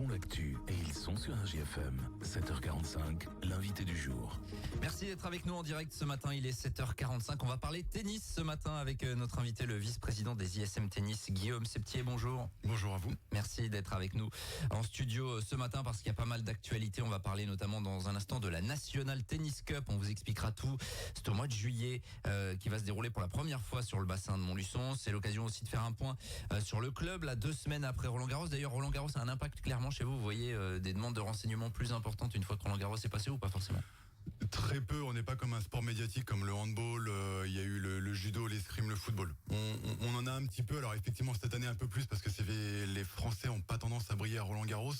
font l'actu et ils sont sur RJFM. 7h45, l'invité du jour. Merci d'être avec nous en direct ce matin, il est 7h45. On va parler tennis ce matin avec notre invité, le vice-président des ISM Tennis, Guillaume Septier. Bonjour. Bonjour à vous. Merci d'être avec nous en studio ce matin parce qu'il y a pas mal d'actualités. On va parler notamment dans un instant de la National Tennis Cup. On vous expliquera tout. C'est au mois de juillet qui va se dérouler pour la première fois sur le bassin de Montluçon. C'est l'occasion aussi de faire un point sur le club, là, 2 semaines après Roland-Garros. D'ailleurs, Roland-Garros a un impact clairement chez vous. Vous voyez des demandes de renseignements plus importantes une fois que Roland-Garros est passé ou pas forcément? Très peu, on n'est pas comme un sport médiatique comme le handball, il y a eu le judo, l'escrime, le football. On en a un petit peu, alors effectivement cette année un peu plus parce que les Français ont pas tendance à briller à Roland-Garros,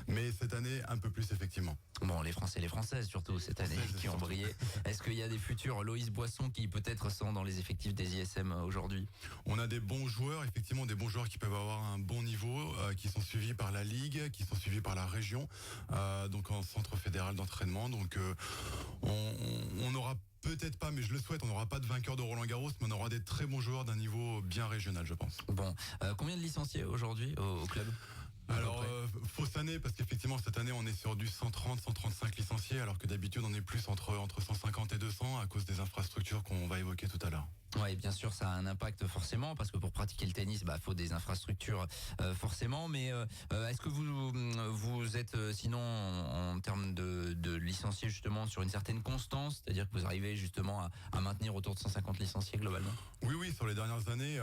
mais cette année un peu plus effectivement. Bon, les Français et les Françaises surtout cette année qui ont brillé. Est-ce qu'il y a des futurs Loïs Boisson qui peut-être sont dans les effectifs des ISM aujourd'hui? On a des bons joueurs, effectivement des bons joueurs qui peuvent avoir un bon niveau, qui sont suivis par la Ligue, qui sont suivis par la région, donc en centre fédéral d'entraînement. Donc on aura peut-être pas, mais je le souhaite, on n'aura pas de vainqueur de Roland-Garros, mais on aura des très bons joueurs d'un niveau bien régional, je pense. Bon, combien de licenciés aujourd'hui au club? Alors, fausse année, parce qu'effectivement, cette année, on est sur du 130, 135 licenciés, alors que d'habitude, on est plus entre 150 et 200 à cause des infrastructures qu'on va évoquer tout à l'heure. Ouais, bien sûr, ça a un impact forcément parce que pour pratiquer le tennis, faut des infrastructures forcément. Mais est-ce que vous êtes sinon en termes de licenciés justement sur une certaine constance, c'est-à-dire que vous arrivez justement à maintenir autour de 150 licenciés globalement? Oui, sur les dernières années,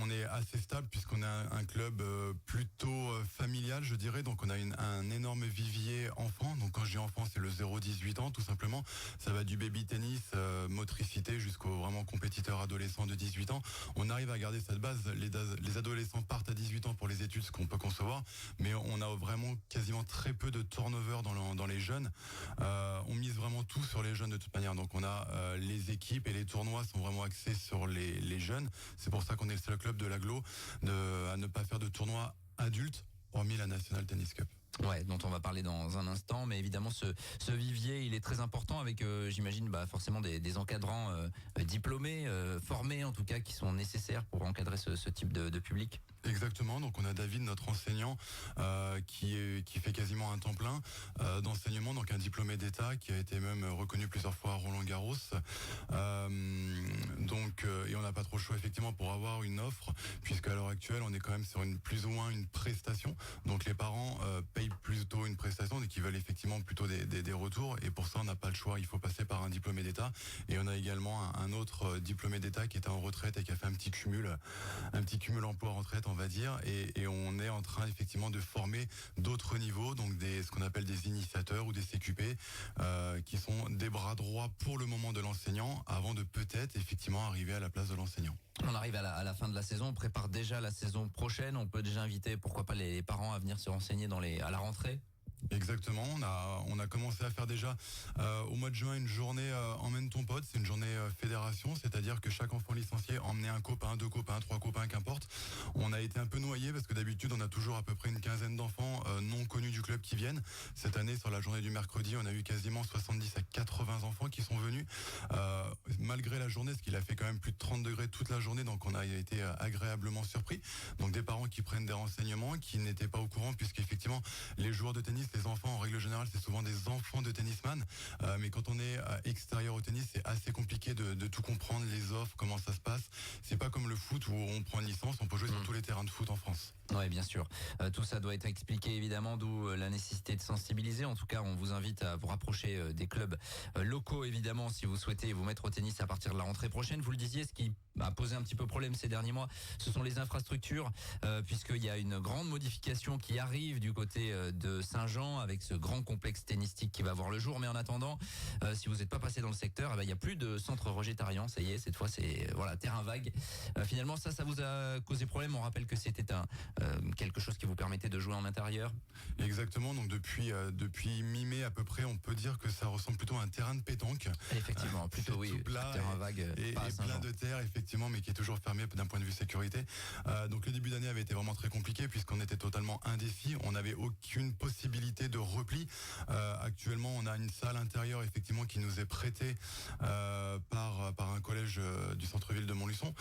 on est assez stable puisqu'on a un club plutôt familial, je dirais. Donc on a un énorme vivier enfant. Donc quand je dis enfant, c'est le 0-18 ans tout simplement. Ça va du baby tennis, motricité jusqu'au vraiment compétiteur adolescent de 18 ans. On arrive à garder cette base. Les adolescents partent à 18 ans pour les études, ce qu'on peut concevoir, mais on a vraiment quasiment très peu de turnover dans les jeunes. On mise vraiment tout sur les jeunes de toute manière. Donc on a les équipes et les tournois sont vraiment axés sur les jeunes. C'est pour ça qu'on est le seul club de l'agglo à ne pas faire de tournois adultes, hormis la National Tennis Cup. Ouais, dont on va parler dans un instant, mais évidemment ce vivier, il est très important avec, j'imagine, forcément des encadrants diplômés, formés en tout cas, qui sont nécessaires pour encadrer ce type de public. Exactement, donc on a David, notre enseignant, qui fait quasiment un temps plein d'enseignement, donc un diplômé d'État qui a été même reconnu plusieurs fois à Roland-Garros. Et on n'a pas trop le choix effectivement pour avoir une offre, puisque à l'heure actuelle on est quand même sur plus ou moins une prestation. Donc les parents payent plutôt une prestation, donc ils veulent effectivement plutôt des retours, et pour ça on n'a pas le choix, il faut passer par un diplômé d'État. Et on a également un autre diplômé d'État qui était en retraite et qui a fait un petit cumul emploi-retraite, on va dire, et on est en train effectivement de former d'autres niveaux, donc ce qu'on appelle des initiateurs ou des CQP, qui sont des bras droits pour le moment de l'enseignant, avant de peut-être effectivement arriver à la place de l'enseignant. On arrive à la fin de la saison, on prépare déjà la saison prochaine, on peut déjà inviter pourquoi pas les parents à venir se renseigner à la rentrée. Exactement, on a commencé à faire déjà au mois de juin une journée emmène ton pote, c'est une journée fédération, c'est-à-dire que chaque enfant licencié emmenait un copain, 2 copains, 3 copains, qu'importe. On a été un peu noyé parce que d'habitude on a toujours à peu près une quinzaine d'enfants non connus du club qui viennent. Cette année, sur la journée du mercredi, on a eu quasiment 70 à 80 enfants qui sont venus malgré la journée, ce qu'il a fait quand même plus de 30 degrés toute la journée, donc on a été agréablement surpris. Donc des parents qui prennent des renseignements, qui n'étaient pas au courant, puisqu'effectivement les joueurs de tennis, les enfants en règle générale, c'est souvent des enfants de tennisman, mais quand on est extérieur au tennis, c'est assez compliqué de tout comprendre, les offres, comment ça se passe. C'est pas comme le foot où on prend une licence, on peut jouer sur tous les terrains de foot en France. Ouais, bien sûr. Tout ça doit être expliqué évidemment, d'où la nécessité de sensibiliser. En tout cas, on vous invite à vous rapprocher des clubs locaux évidemment si vous souhaitez vous mettre au tennis à partir de la rentrée prochaine. Vous le disiez, ce qui a posé un petit peu problème ces derniers mois, ce sont les infrastructures, puisqu'il y a une grande modification qui arrive du côté de Saint-Jean avec ce grand complexe tennistique qui va voir le jour. Mais en attendant, si vous n'êtes pas passé dans le secteur, il n'y a plus de centre Roger Tarian. Ça y est, cette fois c'est terrain vague. Finalement, ça vous a causé problème. On rappelle que c'était quelque chose qui vous permettait de jouer en intérieur. Exactement, donc depuis mi-mai à peu près, on peut dire que ça ressemble plutôt à un terrain de pétanque. Effectivement, plutôt oui, tout plat terrain vague, et pas à plein Saint-Jean. de terre effectivement, mais qui est toujours fermé d'un point de vue sécurité. Donc le début d'année avait été vraiment très compliqué puisqu'on était totalement indécis, on n'avait aucune possibilité de repli. Actuellement, on a une salle intérieure effectivement qui nous est prêtée par un collège du centre-ville de Montluçon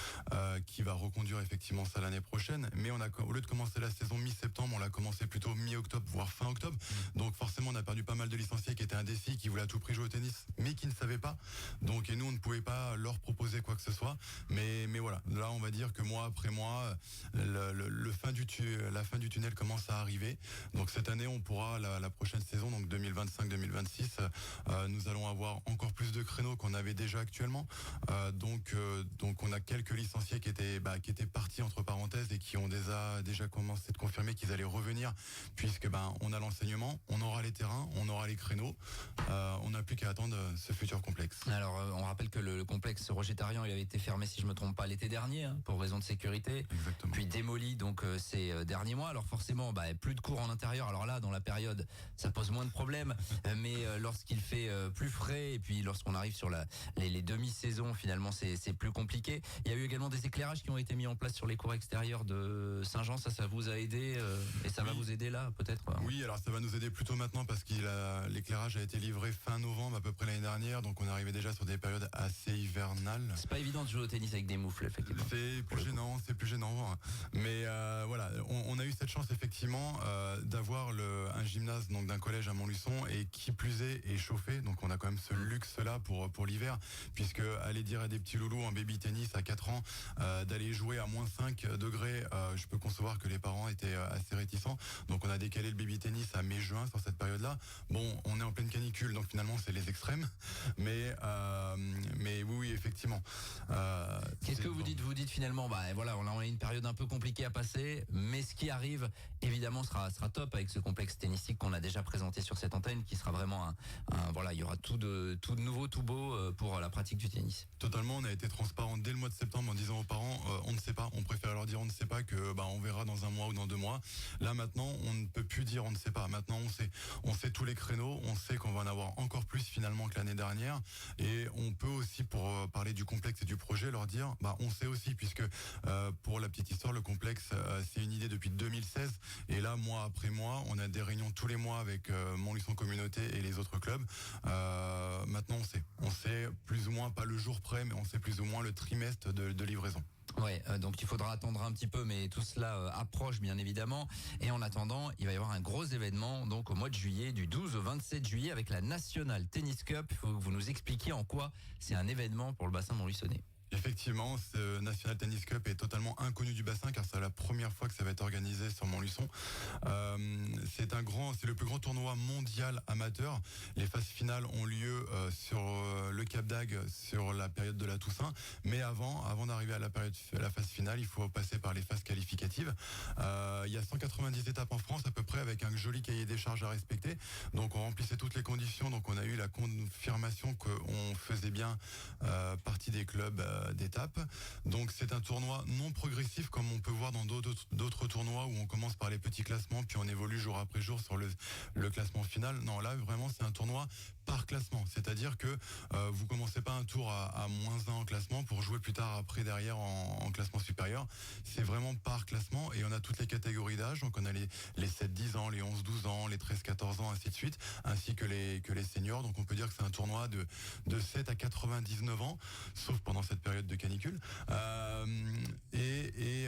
qui va reconduire effectivement ça l'année prochaine. Mais au lieu de commencer la saison mi-septembre, on l'a commencé plutôt mi-octobre, voire fin octobre. Donc forcément, on a perdu pas mal de licenciés qui étaient indécis, qui voulaient à tout prix jouer au tennis, mais qui ne savaient pas. Donc et nous, on ne pouvait pas leur proposer quoi que ce soit. Mais voilà, là, on va dire que mois après mois, la fin du tunnel commence à arriver. Donc cette année, on pourra la prochaine saison, donc 2025-2026, nous allons avoir encore plus de créneaux qu'on avait déjà actuellement. Donc on a quelques licenciés qui étaient partis entre parenthèses et qui ont déjà commencé de confirmer qu'ils allaient revenir, puisque on a l'enseignement, on aura les terrains, on aura les créneaux. On n'a plus qu'à attendre ce futur complexe. Alors, on rappelle que le complexe Roger Tarian, il avait été fermé, si je me trompe pas, l'été dernier, pour raison de sécurité. Exactement. Puis démoli donc ces derniers mois. Alors forcément, plus de cours en intérieur. Alors là, dans la période, ça pose moins de problèmes. Mais lorsqu'il fait plus frais et puis lorsqu'on arrive sur les demi-saisons, finalement, c'est plus compliqué. Il y a eu également des éclairages qui ont été mis en place sur les cours extérieurs de Saint-Jean. Ça vous a aidé et ça va vous aider là, peut-être. Oui, alors ça va nous aider plutôt maintenant parce que l'éclairage a été livré fin novembre à peu près l'année dernière, donc on arrivait déjà sur des périodes assez hivernales. C'est pas évident de jouer au tennis avec des moufles, effectivement. C'est plus gênant. Mais voilà, on a eu cette chance effectivement d'avoir un gymnase donc d'un collège à Montluçon et qui plus est chauffé, donc on a quand même ce luxe là pour l'hiver, puisque aller dire à des petits loulous en baby tennis à 4 ans d'aller jouer à moins 5 degrés, je peux concevoir que les parents étaient assez réticents. Donc on a décalé le baby tennis à mai-juin sur cette période-là. Bon, on est en pleine canicule, donc finalement c'est les extrêmes. Mais oui, effectivement. Qu'est-ce que vous dites? Vous dites finalement, voilà, on a une période un peu compliquée à passer, mais ce qui arrive, évidemment, sera top avec ce complexe tennistique qu'on a déjà présenté sur cette antenne, qui sera vraiment voilà, il y aura tout de nouveau, tout beau pour la pratique du tennis. Totalement, on a été transparent dès le mois de septembre en disant aux parents, on ne sait pas, on préfère leur dire on ne sait pas que on verra dans un mois ou dans 2 mois. Là maintenant, on ne peut plus dire on ne sait pas. Maintenant, on sait tous les créneaux, on sait qu'on va en avoir encore plus finalement que l'année dernière, et on peut aussi, pour parler du complexe et du projet, leur dire on sait aussi, puisque pour la petite histoire, le complexe c'est une idée depuis 2016, et là mois après mois, on a des réunions tous les mois avec Montluçon Communauté et les autres clubs. Maintenant on sait plus ou moins, pas le jour près, mais on sait plus ou moins le trimestre de livraison. Ouais, donc il faudra attendre un petit peu, mais tout cela approche bien évidemment. Et en attendant, il va y avoir un gros événement donc au mois de juillet, du 12 au 27 juillet, avec la National Tennis Cup. Il faut que vous nous expliquiez en quoi c'est un événement pour le bassin montluçonnais. Effectivement, ce National Tennis Cup est totalement inconnu du bassin, car c'est la première fois que ça va être organisé sur Montluçon. C'est le plus grand tournoi mondial amateur. Les phases finales ont lieu sur le Cap d'Agde sur la période de la Toussaint. Mais avant d'arriver à la phase finale, il faut passer par les phases qualificatives. Il y a 190 étapes en France à peu près, avec un joli cahier des charges à respecter. Donc on remplissait toutes les conditions. Donc on a eu la confirmation qu'on faisait bien partie des clubs d'étapes. Donc c'est un tournoi non progressif comme on peut voir dans d'autres tournois où on commence par les petits classements puis on évolue jour après jour sur le classement final. Non, là vraiment c'est un tournoi par classement, c'est-à-dire que vous commencez pas un tour à -1 en classement pour jouer plus tard après derrière en classement supérieur. C'est vraiment par classement, et on a toutes les catégories d'âge. Donc on a les 7-10 ans, les 11-12 ans, les 13-14 ans, ainsi de suite, ainsi que les seniors. Donc on peut dire que c'est un tournoi de 7 à 99 ans, sauf pendant cette période de canicule. Et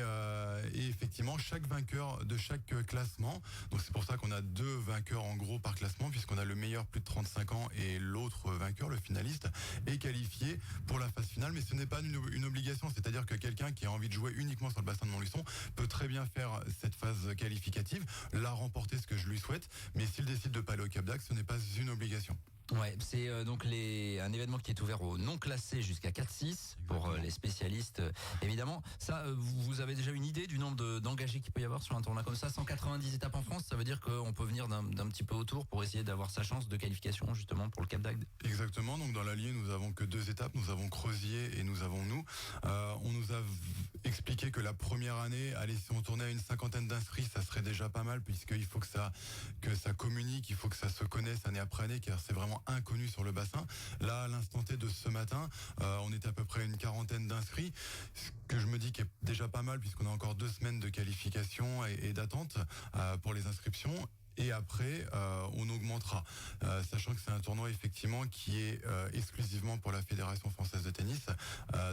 effectivement, chaque vainqueur de chaque classement, donc c'est pour ça qu'on a 2 vainqueurs en gros par classement, puisqu'on a le meilleur plus de 35 ans et l'autre vainqueur, le finaliste, est qualifié pour la phase finale. Mais ce n'est pas une obligation, c'est-à-dire que quelqu'un qui a envie de jouer uniquement sur le bassin de Montluçon peut très bien faire cette phase qualificative, la remporter, ce que je lui souhaite, mais s'il décide de pas aller au Cap d'Agde, ce n'est pas une obligation. Ouais, c'est donc un événement qui est ouvert aux non classés jusqu'à 4-6 pour les spécialistes évidemment. Ça, vous avez déjà une idée du nombre d'engagés qu'il peut y avoir sur un tournoi comme ça? 190 étapes en France, ça veut dire qu'on peut venir d'un petit peu autour pour essayer d'avoir sa chance de qualification justement pour le Cap d'Agde. Exactement, donc dans l'Allier nous avons que 2 étapes, nous avons Creusier et nous avons nous. On nous a expliqué que la première année, allez, si on tournait à une 50aine d'inscrits, ça serait déjà déjà pas mal, puisqu'il faut que ça communique, il faut que ça se connaisse année après année, car c'est vraiment inconnu sur le bassin. Là, à l'instant T de ce matin, on est à peu près une quarantaine d'inscrits, ce que je me dis qui est déjà pas mal, puisqu'on a encore 2 semaines de qualification et d'attente pour les inscriptions. Et après, on augmentera, sachant que c'est un tournoi effectivement qui est exclusivement pour la Fédération française de tennis.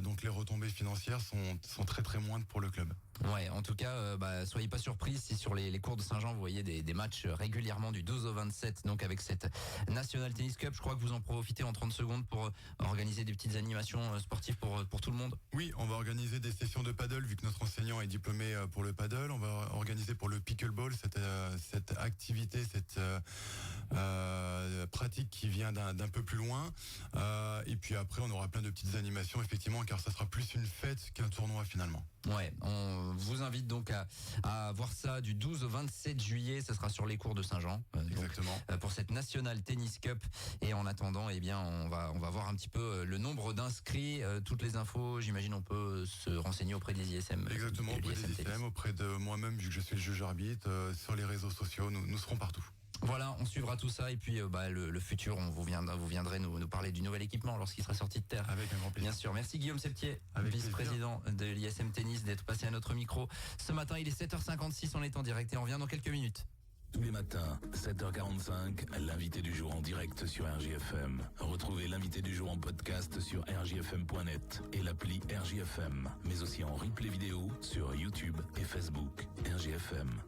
Donc les retombées financières sont très très moindres pour le club. Ouais, en tout cas, soyez pas surpris si sur les cours de Saint-Jean vous voyez des matchs régulièrement du 12 au 27, donc avec cette National Tennis Cup. Je crois que vous en profitez en 30 secondes pour organiser des petites animations sportives pour tout le monde. Oui, on va organiser des sessions de paddle, vu que notre enseignant est diplômé pour le paddle. On va organiser pour le pickleball cette activité, cette pratique qui vient d'un peu plus loin. Et puis après, on aura plein de petites animations, effectivement, car ça sera plus une fête qu'un tournoi finalement. Ouais, on vous invite donc à voir ça du 12 au 27 juillet, ça sera sur les cours de Saint-Jean. Exactement. Donc, pour cette National Tennis Cup. Et en attendant, eh bien, on va voir un petit peu le nombre d'inscrits, toutes les infos. J'imagine on peut se renseigner auprès des ISM. Exactement, auprès des ISM, auprès de moi-même, vu que je suis le juge arbitre, sur les réseaux sociaux, nous serons partout. Voilà, on suivra tout ça et puis le futur, vous viendrez nous parler du nouvel équipement lorsqu'il sera sorti de terre. Avec un grand plaisir. Bien sûr, merci Guillaume Septier, Avec vice-président de l'ISM Tennis, d'être passé à notre micro. Ce matin, il est 7h56, on est en direct et on revient dans quelques minutes. Tous les matins, 7h45, l'invité du jour en direct sur RJFM. Retrouvez l'invité du jour en podcast sur rjfm.net et l'appli RJFM, mais aussi en replay vidéo sur YouTube et Facebook. RJFM.